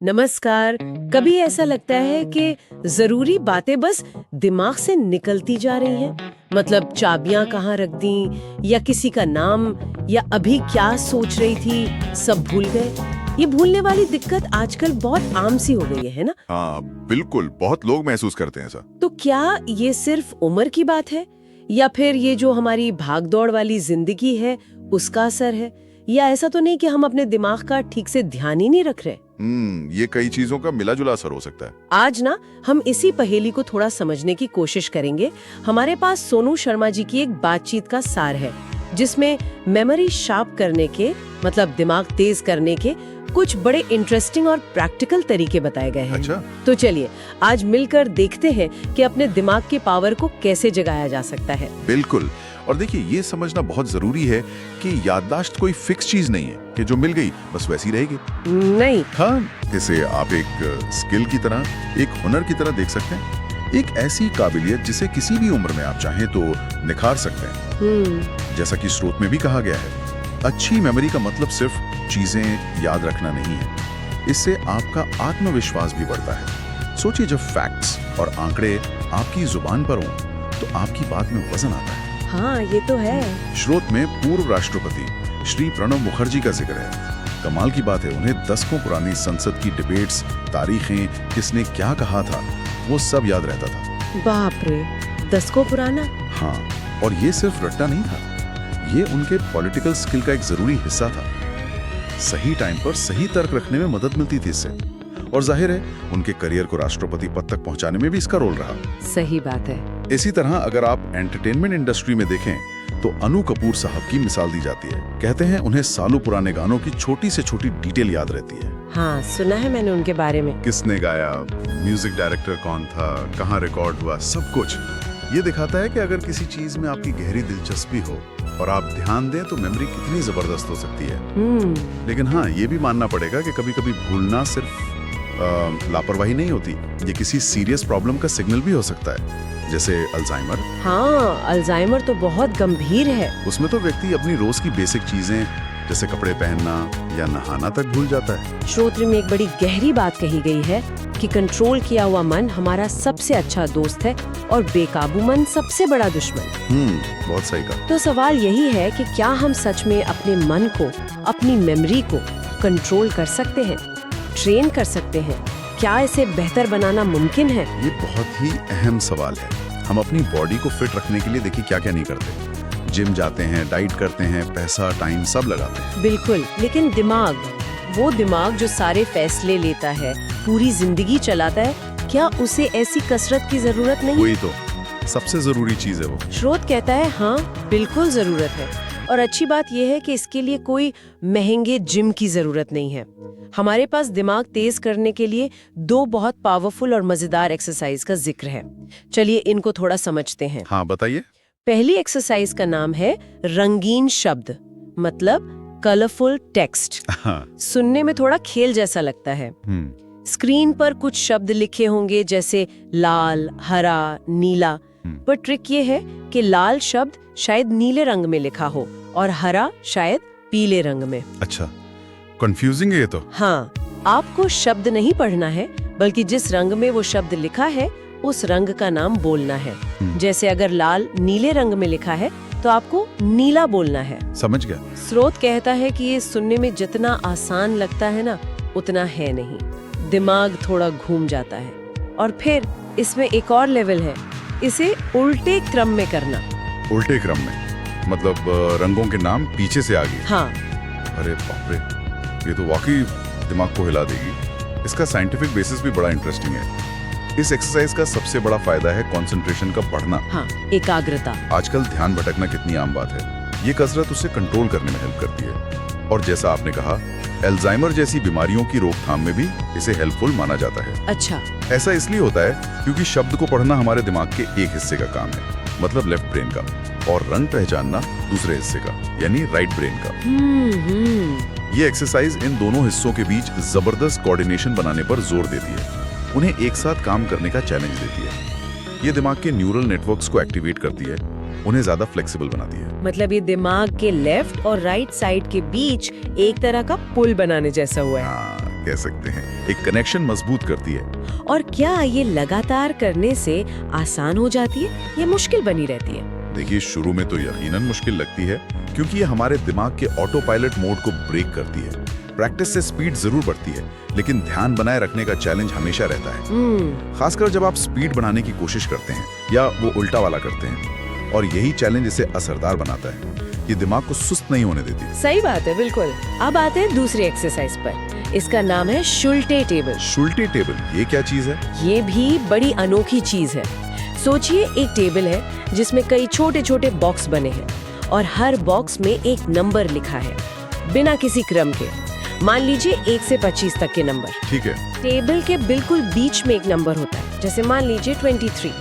नमस्कार। कभी ऐसा लगता है कि जरूरी बातें बस दिमाग से निकलती जा रही हैं। मतलब चाबियां कहाँ रख दी, या किसी का नाम, या अभी क्या सोच रही थी, सब भूल गए। ये भूलने वाली दिक्कत आजकल बहुत आम सी हो गई है ना? हाँ बिल्कुल, बहुत लोग महसूस करते हैं ऐसा। तो क्या ये सिर्फ उम्र की बात है, या फिर ये जो हमारी भागदौड़ वाली जिंदगी है उसका असर है, या ऐसा तो नहीं कि हम अपने दिमाग का ठीक से ध्यान ही नहीं रख रहे? ये कई चीजों का मिला जुला असर हो सकता है। आज ना हम इसी पहेली को थोड़ा समझने की कोशिश करेंगे। हमारे पास सोनू शर्मा जी की एक बातचीत का सार है, जिसमें मेमोरी शार्प करने के, मतलब दिमाग तेज करने के कुछ बड़े इंटरेस्टिंग और प्रैक्टिकल तरीके बताए गए हैं। अच्छा। तो चलिए आज मिलकर देखते हैं कि अपने दिमाग के पावर को कैसे जगाया जा सकता है। बिल्कुल। और देखिए, ये समझना बहुत जरूरी है कि याददाश्त कोई फिक्स चीज नहीं है कि जो मिल गई बस वैसी रहेगी। नहीं। हाँ, इसे आप एक स्किल की तरह, एक हुनर की तरह देख सकते हैं। एक ऐसी काबिलियत जिसे किसी भी उम्र में आप चाहें तो निखार सकते हैं। जैसा कि स्रोत में भी कहा गया है, अच्छी मेमोरी का मतलब सिर्फ चीजें याद रखना नहीं है, इससे आपका आत्मविश्वास भी बढ़ता है। सोचिए, जब फैक्ट्स और आंकड़े आपकी जुबान पर हों तो आपकी बात में वजन आता है। हाँ, ये तो है। स्रोत में पूर्व राष्ट्रपति श्री प्रणब मुखर्जी का जिक्र है। कमाल की बात है, उन्हें दशकों पुरानी संसद की डिबेट्स, तारीखें, किसने क्या कहा था, वो सब याद रहता था। बाप रे, दशकों पुराना। हाँ, और ये सिर्फ रट्टा नहीं था, ये उनके पॉलिटिकल स्किल का एक जरूरी हिस्सा था। सही टाइम पर सही तर्क रखने में मदद मिलती थी इससे, और जाहिर है उनके करियर को राष्ट्रपति पद तक पहुंचाने में भी इसका रोल रहा। सही बात है। इसी तरह अगर आप एंटरटेनमेंट इंडस्ट्री में देखें तो अनु कपूर साहब की मिसाल दी जाती है। कहते हैं उन्हें सालों पुराने गानों की छोटी से छोटी डिटेल याद रहती है। हाँ, सुना है मैंने उनके बारे में। किसने गाया, म्यूजिक डायरेक्टर कौन था, कहाँ रिकॉर्ड हुआ, सब कुछ। ये दिखाता है कि अगर किसी चीज में आपकी गहरी दिलचस्पी हो और आप ध्यान दें तो मेमोरी कितनी जबरदस्त हो सकती है। लेकिन हाँ, ये भी मानना पड़ेगा कि कभी कभी भूलना सिर्फ लापरवाही नहीं होती, ये किसी सीरियस प्रॉब्लम का सिग्नल भी हो सकता है, जैसे अल्जाइमर। हाँ, अल्जाइमर तो बहुत गंभीर है। उसमें तो व्यक्ति अपनी रोज की बेसिक चीजें जैसे कपड़े पहनना या नहाना तक भूल जाता है। श्रोत्र में एक बड़ी गहरी बात कही गई है कि कंट्रोल किया हुआ मन हमारा सबसे अच्छा दोस्त है और बेकाबू मन सबसे बड़ा दुश्मन। बहुत सही कहा। तो सवाल यही है कि क्या हम सच में अपने मन को, अपनी मेमोरी को कंट्रोल कर सकते हैं, ट्रेन कर सकते हैं? क्या इसे बेहतर बनाना मुमकिन है? ये बहुत ही अहम सवाल है। हम अपनी बॉडी को फिट रखने के लिए देखिए क्या क्या नहीं करते। जिम जाते हैं, डाइट करते हैं, पैसा, टाइम सब लगाते हैं। बिल्कुल, लेकिन दिमाग, वो दिमाग जो सारे फैसले लेता है, पूरी जिंदगी चलाता है, क्या उसे ऐसी कसरत की जरूरत नहीं? वही तो सबसे जरूरी चीज है वो। स्रोत कहता है हाँ, बिल्कुल जरूरत है। और अच्छी बात यह है कि इसके लिए कोई महंगे जिम की जरूरत नहीं है। हमारे पास दिमाग तेज करने के लिए दो बहुत पावरफुल और मजेदार एक्सरसाइज का जिक्र है। चलिए इनको थोड़ा समझते हैं। हाँ, बताइए। पहली एक्सरसाइज का नाम है रंगीन शब्द, मतलब कलरफुल टेक्स्ट। सुनने में थोड़ा खेल जैसा लगता है। स्क्रीन पर कुछ शब्द लिखे होंगे जैसे लाल, हरा, नीला, पर ट्रिक ये है कि लाल शब्द शायद नीले रंग में लिखा हो और हरा शायद पीले रंग में। अच्छा, कंफ्यूजिंग है ये तो। हाँ, आपको शब्द नहीं पढ़ना है, बल्कि जिस रंग में वो शब्द लिखा है उस रंग का नाम बोलना है। जैसे अगर लाल नीले रंग में लिखा है तो आपको नीला बोलना है। समझ गया। स्रोत कहता है कि ये सुनने में जितना आसान लगता है ना, उतना है नहीं। दिमाग थोड़ा घूम जाता है। और फिर इसमें एक और लेवल है, इसे उल्टे क्रम में करना। उल्टे क्रम में मतलब रंगों के नाम पीछे से आगे? हाँ। अरे बाप रे, ये तो वाकई दिमाग को हिला देगी। इसका साइंटिफिक बेसिस भी बड़ा इंटरेस्टिंग है। इस एक्सरसाइज का सबसे बड़ा फायदा है कंसंट्रेशन का बढ़ना। हाँ, एकाग्रता। आजकल ध्यान भटकना कितनी आम बात है। ये कसरत उसे कंट्रोल करने में हेल्प करती है। और जैसा आपने कहा, अल्जाइमर जैसी बीमारियों की रोकथाम में भी इसे हेल्पफुल माना जाता है। अच्छा। ऐसा इसलिए होता है क्योंकि शब्द को पढ़ना हमारे दिमाग के एक हिस्से का काम है, मतलब लेफ्ट ब्रेन का, और रंग पहचानना दूसरे हिस्से का, यानी राइट ब्रेन का। ये एक्सरसाइज इन दोनों हिस्सों के बीच जबरदस्त कोऑर्डिनेशन बनाने पर जोर देती है, उन्हें एक साथ काम करने का चैलेंज देती है। ये दिमाग के न्यूरल नेटवर्क्स को एक्टिवेट करती है, उन्हें ज्यादा फ्लेक्सिबल बनाती है। मतलब ये दिमाग के लेफ्ट और राइट साइड के बीच एक तरह का पुल बनाने जैसा हुआ है। कह सकते हैं, एक कनेक्शन मजबूत करती है। और क्या ये लगातार करने से आसान हो जाती है या मुश्किल बनी रहती है? देखिए, शुरू में तो यकीनन मुश्किल लगती है, क्योंकि ये हमारे दिमाग के ऑटो पायलट मोड को ब्रेक करती है। प्रैक्टिस से स्पीड जरूर बढ़ती है, लेकिन ध्यान बनाए रखने का चैलेंज हमेशा रहता है। खासकर जब आप स्पीड बढ़ाने की कोशिश करते हैं या वो उल्टा वाला करते हैं, और यही चैलेंज इसे असरदार बनाता है। ये दिमाग को सुस्त नहीं होने देती। सही बात है, बिल्कुल। अब आते हैं दूसरी एक्सरसाइज पर। इसका नाम है शुल्टे टेबल। शुल्टे टेबल, ये क्या चीज है? ये भी बड़ी अनोखी चीज है। सोचिए, एक टेबल है जिसमें कई छोटे छोटे बॉक्स बने हैं और हर बॉक्स में एक नंबर लिखा है, बिना किसी क्रम के। मान लीजिए 1 से 25 तक के नंबर। ठीक है। टेबल के बिल्कुल बीच में एक नंबर होता है, जैसे मान लीजिए 23।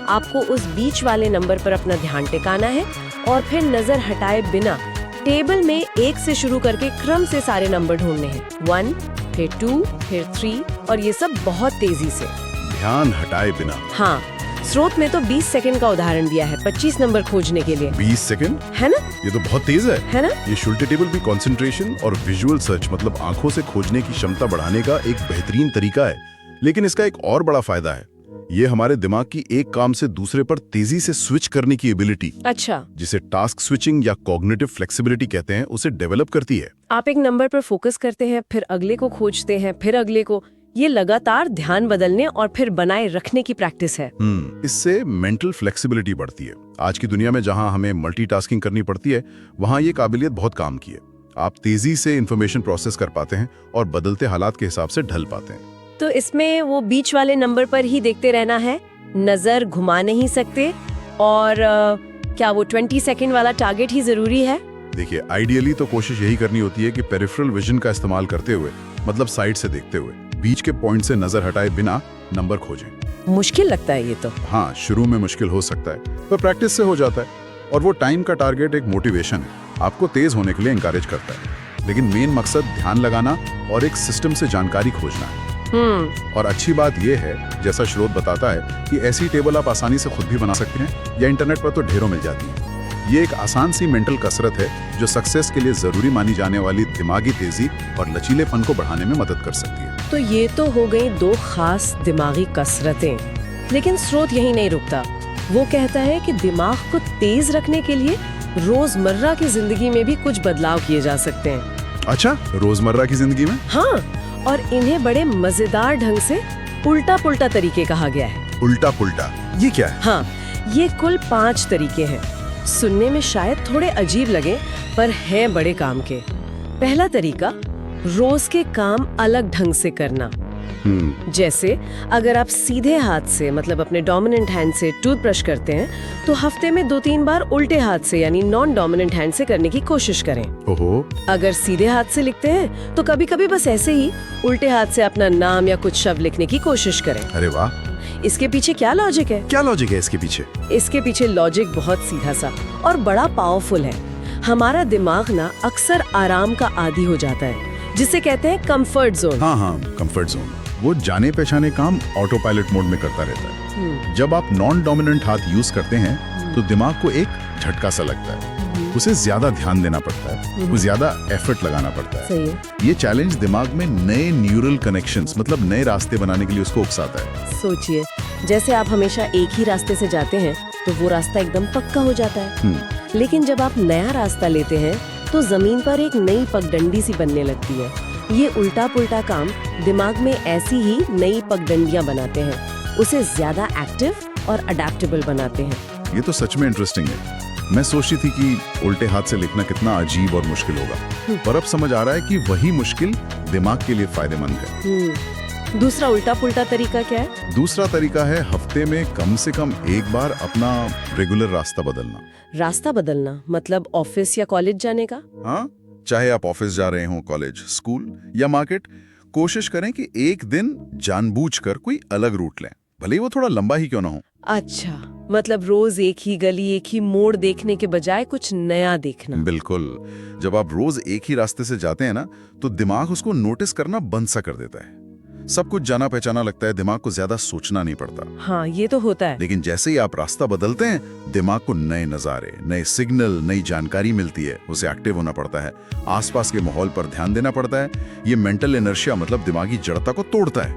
आपको उस बीच वाले नंबर पर अपना ध्यान टिकाना है और फिर नजर हटाए बिना टेबल में 1 से शुरू करके क्रम से सारे नंबर ढूंढने हैं। 1, फिर 2, फिर 3, और ये सब बहुत तेजी से। ध्यान हटाए बिना? हाँ, स्रोत में तो 20 सेकंड का उदाहरण दिया है 25 नंबर खोजने के लिए। 20 सेकंड? है ना? ये तो बहुत तेज है ना? ये शुल्टे टेबल भी कंसंट्रेशन और विजुअल सर्च, मतलब आंखों से खोजने की क्षमता बढ़ाने का एक बेहतरीन तरीका है। लेकिन इसका एक और बड़ा फायदा है, ये हमारे दिमाग की एक काम से दूसरे पर तेजी से स्विच करने की एबिलिटी, अच्छा, जिसे टास्क स्विचिंग या कॉग्निटिव फ्लेक्सिबिलिटी कहते हैं, उसे डेवलप करती है। आप एक नंबर पर फोकस करते हैं, फिर अगले को खोजते हैं, फिर अगले को। ये लगातार ध्यान बदलने और फिर बनाए रखने की प्रैक्टिस है। इससे मेंटल फ्लेक्सिबिलिटी बढ़ती है। आज की दुनिया में जहां हमें मल्टीटास्किंग करनी पड़ती है, वहां ये काबिलियत बहुत काम की है। आप तेजी से इंफॉर्मेशन प्रोसेस कर पाते हैं और बदलते हालात के हिसाब से ढल पाते हैं। तो इसमें वो बीच वाले नंबर पर ही देखते रहना है, नजर घुमा नहीं सकते, और क्या वो 20 सेकंड वाला टारगेट ही जरूरी है? देखिए, आइडियली तो कोशिश यही करनी होती है कि पेरिफेरल विजन का इस्तेमाल करते हुए, मतलब साइड से देखते हुए, बीच के पॉइंट से नजर हटाए बिना नंबर खोजें। मुश्किल लगता है ये तो। हाँ, शुरू में मुश्किल हो सकता है, पर प्रैक्टिस से हो जाता है। और वो टाइम का टारगेट एक मोटिवेशन है, आपको तेज होने के लिए इंकरेज करता है। लेकिन मेन मकसद ध्यान लगाना और एक सिस्टम से जानकारी खोजना है। और अच्छी बात यह है, जैसा स्रोत बताता है, कि ऐसी टेबल आप आसानी से खुद भी बना सकते हैं या इंटरनेट पर तो ढेरों मिल जाती है। ये एक आसान सी मेंटल कसरत है जो सक्सेस के लिए जरूरी मानी जाने वाली दिमागी तेजी और लचीलेपन को बढ़ाने में मदद कर सकती है। तो ये तो हो गई 2 खास दिमागी कसरतें, लेकिन स्रोत यही नहीं रुकता। वो कहता है कि दिमाग को तेज रखने के लिए रोजमर्रा की जिंदगी में भी कुछ बदलाव किए जा सकते हैं। अच्छा, रोजमर्रा की जिंदगी में? हाँ, और इन्हें बड़े मजेदार ढंग से उल्टा पुल्टा तरीके कहा गया है। उल्टा पुल्टा, ये क्या है? हाँ, ये कुल 5 तरीके हैं। सुनने में शायद थोड़े अजीब लगे, पर हैं बड़े काम के। पहला तरीका, रोज के काम अलग ढंग से करना। जैसे अगर आप सीधे हाथ से, मतलब अपने डोमिनेंट हैंड से टूथब्रश करते हैं, तो हफ्ते में 2-3 बार उल्टे हाथ से, यानी नॉन डोमिनेंट हैंड से करने की कोशिश करें। ओहो। अगर सीधे हाथ से लिखते हैं, तो कभी कभी बस ऐसे ही उल्टे हाथ से अपना नाम या कुछ शब्द लिखने की कोशिश करें। अरे वाह! इसके पीछे क्या लॉजिक है? क्या लॉजिक है इसके पीछे? इसके पीछे लॉजिक बहुत सीधा सा और बड़ा पावरफुल है। हमारा दिमाग ना अक्सर आराम का आदी हो जाता है, जिसे कहते हैं कंफर्ट जोन। हाँ, कंफर्ट जोन। वो जाने पहचाने काम ऑटो पायलट मोड में करता रहता है। जब आप नॉन डोमिनेंट हाथ यूज करते हैं, तो दिमाग को एक झटका सा लगता है, उसे ज्यादा ध्यान देना पड़ता है, वो ज्यादा एफर्ट लगाना पड़ता है। सही है। ये चैलेंज दिमाग में नए न्यूरल कनेक्शंस, मतलब नए रास्ते बनाने के लिए उसको उकसाता है। सोचिए, जैसे आप हमेशा एक ही रास्ते से जाते हैं, तो वो रास्ता एकदम पक्का हो जाता है। लेकिन जब आप नया रास्ता लेते हैं, तो जमीन पर एक नई पगडंडी सी बनने लगती है। ये उल्टा पुल्टा काम दिमाग में ऐसी ही नई पगडंडियां बनाते हैं, उसे ज्यादा एक्टिव और अडेप्टेबल बनाते हैं। ये तो सच में इंटरेस्टिंग है। मैं सोचती थी कि उल्टे हाथ से लिखना कितना अजीब और मुश्किल होगा, पर अब समझ आ रहा है कि वही मुश्किल दिमाग के लिए फायदेमंद है। दूसरा उल्टा पुल्टा तरीका क्या है? दूसरा तरीका है हफ्ते में कम से कम एक बार अपना रेगुलर रास्ता बदलना। रास्ता बदलना मतलब ऑफिस या कॉलेज जाने का? हाँ, चाहे आप ऑफिस जा रहे हो, कॉलेज, स्कूल या मार्केट, कोशिश करें कि एक दिन जानबूझकर कोई अलग रूट लें, भले ही वो थोड़ा लंबा ही क्यों ना हो। अच्छा, मतलब रोज एक ही गली, एक ही मोड़ देखने के बजाय कुछ नया देखना। बिल्कुल। जब आप रोज एक ही रास्ते से जाते हैं ना, तो दिमाग उसको नोटिस करना बंद सा कर देता है। सब कुछ जाना पहचाना लगता है, दिमाग को ज्यादा सोचना नहीं पड़ता। हाँ, ये तो होता है। लेकिन जैसे ही आप रास्ता बदलते हैं, दिमाग को नए नजारे, नए सिग्नल, नई जानकारी मिलती है। उसे एक्टिव होना पड़ता है, आसपास के माहौल पर ध्यान देना पड़ता है। ये मेंटल इनर्शिया मतलब दिमागी जड़ता को तोड़ता है।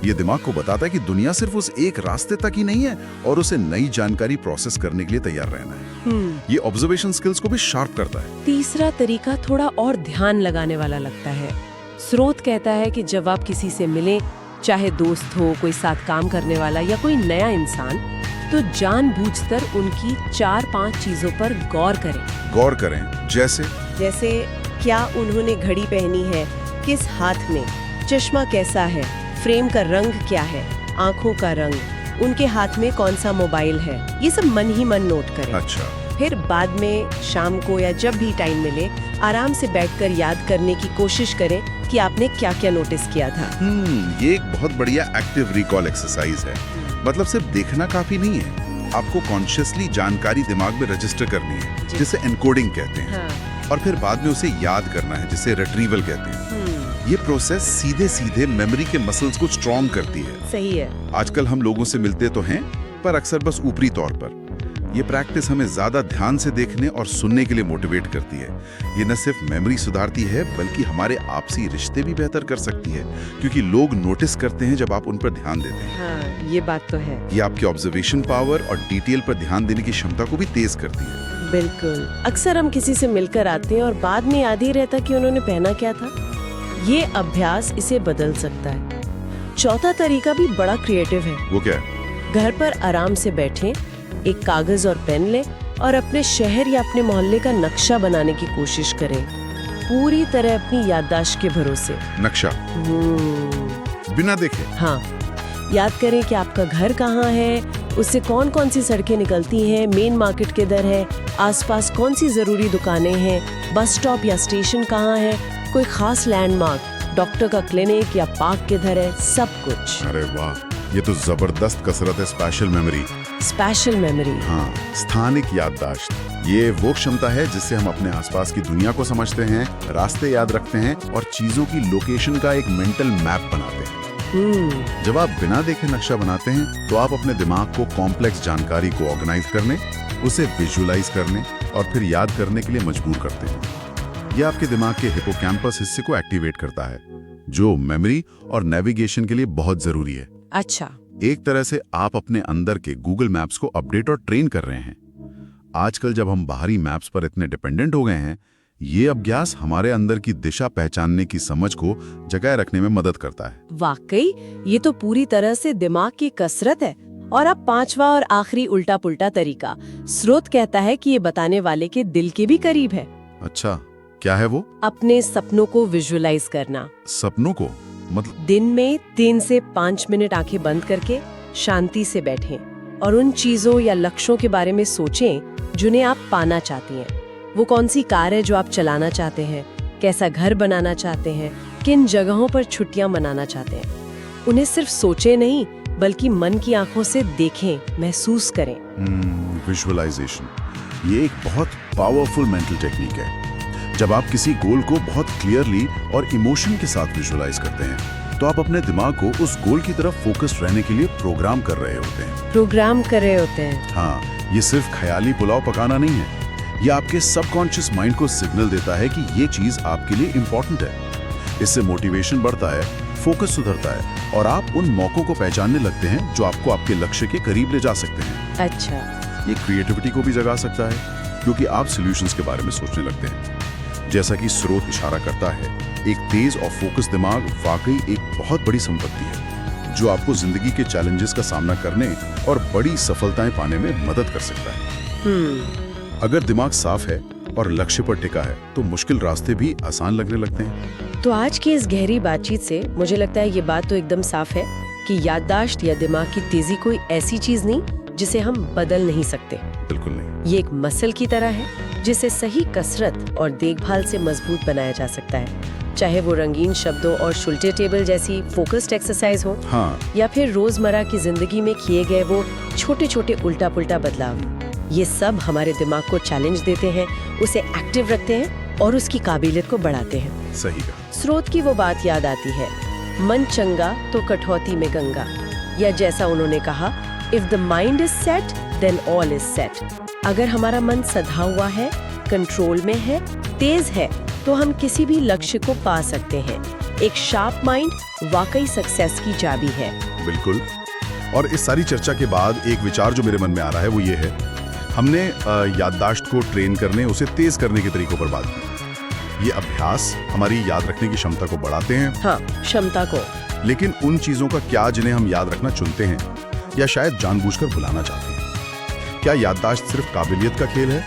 ये दिमाग को बताता है कि दुनिया सिर्फ उस एक रास्ते तक ही नहीं है और उसे नई जानकारी प्रोसेस करने के लिए तैयार रहना है। ये ऑब्जर्वेशन स्किल्स को भी शार्प करता है। तीसरा तरीका थोड़ा और ध्यान लगाने वाला लगता है। स्रोत कहता है कि जब आप किसी से मिलें, चाहे दोस्त हो, कोई साथ काम करने वाला या कोई नया इंसान, तो जानबूझकर उनकी 4-5 चीजों पर गौर करें। जैसे क्या उन्होंने घड़ी पहनी है, किस हाथ में, चश्मा कैसा है, फ्रेम का रंग क्या है, आंखों का रंग, उनके हाथ में कौन सा मोबाइल है। ये सब मन ही मन नोट करें। अच्छा। फिर बाद में शाम को या जब भी टाइम मिले, आराम से बैठकर याद करने की कोशिश करें कि आपने क्या क्या नोटिस किया था। ये एक बहुत बढ़िया एक्टिव रिकॉल एक्सरसाइज है। मतलब सिर्फ देखना काफी नहीं है, आपको कॉन्शियसली जानकारी दिमाग में रजिस्टर करनी है, जिसे एनकोडिंग कहते हैं। हाँ। और फिर बाद में उसे याद करना है, जिसे रिट्रीवल कहते हैं। ये प्रोसेस सीधे सीधे मेमोरी के मसल्स को स्ट्रॉन्ग करती है। सही है। आजकल हम लोगों से मिलते तो हैं, पर अक्सर बस ऊपरी तौर पर। ये प्रैक्टिस हमें ज्यादा ध्यान से देखने और सुनने के लिए मोटिवेट करती है। ये न सिर्फ मेमोरी सुधारती है, बल्कि हमारे आपसी रिश्ते भी बेहतर कर सकती है, क्योंकि लोग नोटिस करते हैं जब आप उन पर ध्यान देते हैं। हाँ, ये बात तो है। ये आपके ऑब्जर्वेशन पावर और डिटेल पर ध्यान देने की क्षमता को भी तेज करती है। बिल्कुल। अक्सर हम किसी से मिलकर आते हैं और बाद में याद ही रहता कि उन्होंने पहना क्या था। ये अभ्यास इसे बदल सकता है। चौथा तरीका भी बड़ा क्रिएटिव है। वो क्या है? घर पर आराम से बैठें, एक कागज और पेन लें और अपने शहर या अपने मोहल्ले का नक्शा बनाने की कोशिश करें, पूरी तरह अपनी याददाश्त के भरोसे। नक्शा बिना देखे? हाँ, याद करें कि आपका घर कहाँ है, उससे कौन कौन सी सड़कें निकलती हैं, मेन मार्केट किधर है, आसपास कौन सी जरूरी दुकानें हैं, बस स्टॉप या स्टेशन कहाँ है, कोई खास लैंडमार्क, डॉक्टर का क्लिनिक या पार्क किधर है, सब कुछ। अरे वाह, ये तो जबरदस्त कसरत है। Special memory. हाँ, स्थानिक याददाश्त। ये वो क्षमता है जिससे हम अपने आसपास की दुनिया को समझते हैं, रास्ते याद रखते हैं और चीजों की लोकेशन का एक मेंटल मैप बनाते हैं। जब आप बिना देखे नक्शा बनाते हैं, तो आप अपने दिमाग को कॉम्प्लेक्स जानकारी को ऑर्गेनाइज करने, उसे विजुअलाइज करने और फिर याद करने के लिए मजबूर करते हैं। ये आपके दिमाग के हिपोकैम्पस हिस्से को एक्टिवेट करता है, जो मेमोरी और नेविगेशन के लिए बहुत जरूरी है। अच्छा। एक तरह से आप अपने अंदर के गूगल मैप्स को अपडेट और ट्रेन कर रहे हैं। आजकल जब हम बाहरी मैप्स पर इतने डिपेंडेंट हो गए हैं, ये अभ्यास हमारे अंदर की दिशा पहचानने की समझ को जगाए रखने में मदद करता है। वाकई ये तो पूरी तरह से दिमाग की कसरत है। और अब पांचवा और आखिरी उल्टा पुल्टा तरीका, स्रोत कहता है कि ये बताने वाले के दिल के भी करीब है। अच्छा, क्या है वो? अपने सपनों को विजुअलाइज करना। सपनों को मतलब? दिन में 3 से 5 मिनट आंखें बंद करके शांति से बैठें और उन चीजों या लक्ष्यों के बारे में सोचें जिन्हें आप पाना चाहती हैं। वो कौन सी कार है जो आप चलाना चाहते हैं, कैसा घर बनाना चाहते हैं, किन जगहों पर छुट्टियां मनाना चाहते हैं। उन्हें सिर्फ सोचें नहीं, बल्कि मन की आंखों से देखें, महसूस करें। विजुअलाइजेशन ये एक बहुत पावरफुल मेंटल टेक्निक है। जब आप किसी गोल को बहुत क्लियरली और इमोशन के साथ विजुअलाइज करते हैं, तो आप अपने दिमाग को उस गोल की तरफ फोकस्ड रहने के लिए प्रोग्राम कर रहे होते हैं। हाँ, ये सिर्फ ख्याली पुलाव पकाना नहीं है। ये आपके सबकॉन्शियस माइंड को सिग्नल देता है कि ये चीज आपके लिए इम्पोर्टेंट है। इससे मोटिवेशन बढ़ता है, फोकस सुधरता है और आप उन मौकों को पहचानने लगते हैं जो आपको आपके लक्ष्य के करीब ले जा सकते हैं। अच्छा। ये क्रिएटिविटी को भी जगा सकता है, क्योंकि आप सॉल्यूशंस के बारे में सोचने लगते हैं। जैसा कि स्रोत इशारा करता है, एक तेज और फोकस दिमाग वाकई एक बहुत बड़ी संपत्ति है, जो आपको जिंदगी के चैलेंजेस का सामना करने और बड़ी सफलताएं पाने में मदद कर सकता है। अगर दिमाग साफ है और लक्ष्य पर टिका है, तो मुश्किल रास्ते भी आसान लगने लगते हैं। तो आज की इस गहरी बातचीत से मुझे लगता है ये बात तो एकदम साफ है कि याददाश्त या दिमाग की तेजी कोई ऐसी चीज नहीं जिसे हम बदल नहीं सकते। बिल्कुल नहीं। ये एक मसल की तरह है जिसे सही कसरत और देखभाल से मजबूत बनाया जा सकता है, चाहे वो रंगीन शब्दों और शुल्टे टेबल जैसी फोकस्ड एक्सरसाइज हो, हाँ, या फिर रोजमर्रा की जिंदगी में किए गए वो छोटे छोटे उल्टा पुल्टा बदलाव। ये सब हमारे दिमाग को चैलेंज देते हैं, उसे एक्टिव रखते हैं और उसकी काबिलियत को बढ़ाते हैं। सही कहा। स्रोत की वो बात याद आती है, मन चंगा तो कठौती में गंगा, या जैसा उन्होंने कहा, if the mind is set then all is set. अगर हमारा मन सधा हुआ है, कंट्रोल में है, तेज है, तो हम किसी भी लक्ष्य को पा सकते हैं। एक शार्प माइंड वाकई सक्सेस की चाबी है। बिल्कुल। और इस सारी चर्चा के बाद एक विचार जो मेरे मन में आ रहा है वो ये है, हमने याददाश्त को ट्रेन करने, उसे तेज करने के तरीकों पर बात की। ये अभ्यास हमारी याद रखने की क्षमता को बढ़ाते हैं। हाँ, क्षमता को। लेकिन उन चीजों का क्या जिन्हें हम याद रखना चुनते हैं या शायद जानबूझकर भुलाना चाहते हैं? क्या याददाश्त सिर्फ काबिलियत का खेल है,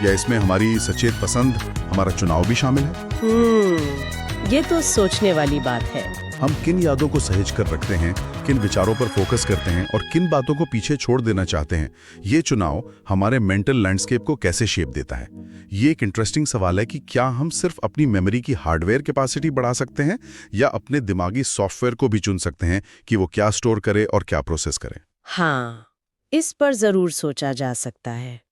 या इसमें हमारी सचेत पसंद, हमारा चुनाव भी शामिल है? ये तो सोचने वाली बात है। हम किन यादों को सहेज कर रखते हैं, किन विचारों पर फोकस करते हैं और किन बातों को पीछे छोड़ देना चाहते हैं, ये चुनाव हमारे मेंटल लैंडस्केप को कैसे शेप देता है। ये एक इंटरेस्टिंग सवाल है कि क्या हम सिर्फ अपनी मेमोरी की हार्डवेयर कैपेसिटी बढ़ा सकते हैं, या अपने दिमागी सॉफ्टवेयर को भी चुन सकते हैं कि वो क्या स्टोर करे और क्या प्रोसेस करे। हाँ, इस पर जरूर सोचा जा सकता है।